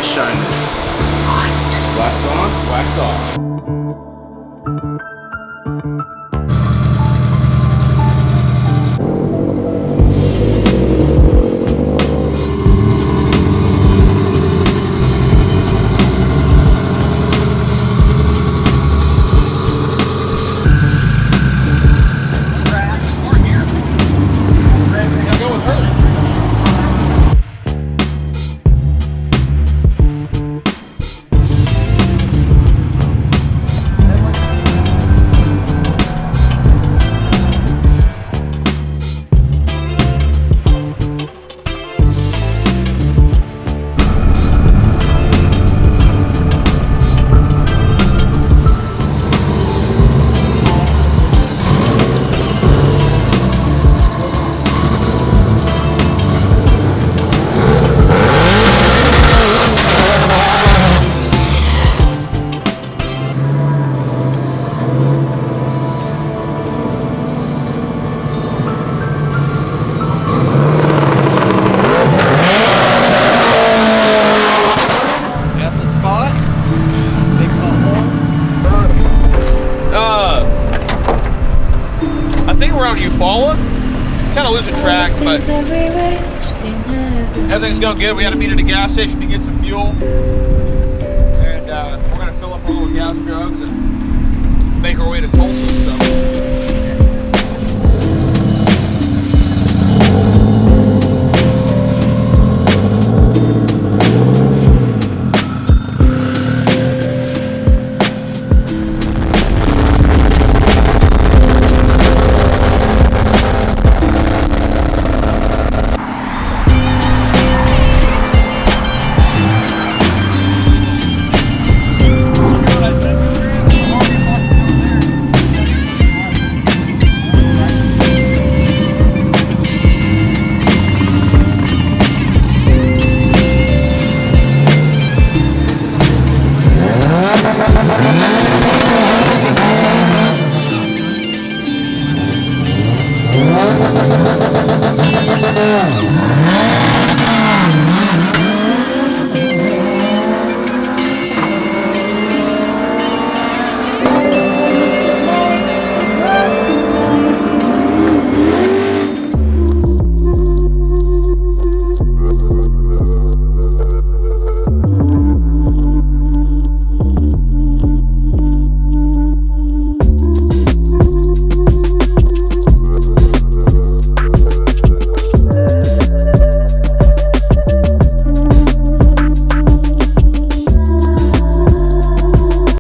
is shining. Wax on, wax off. Kind of losing track, but everything's going good. We had to meet at a gas station to get some fuel, and we're going to fill up our little gas jugs and make our way to Tulsa. So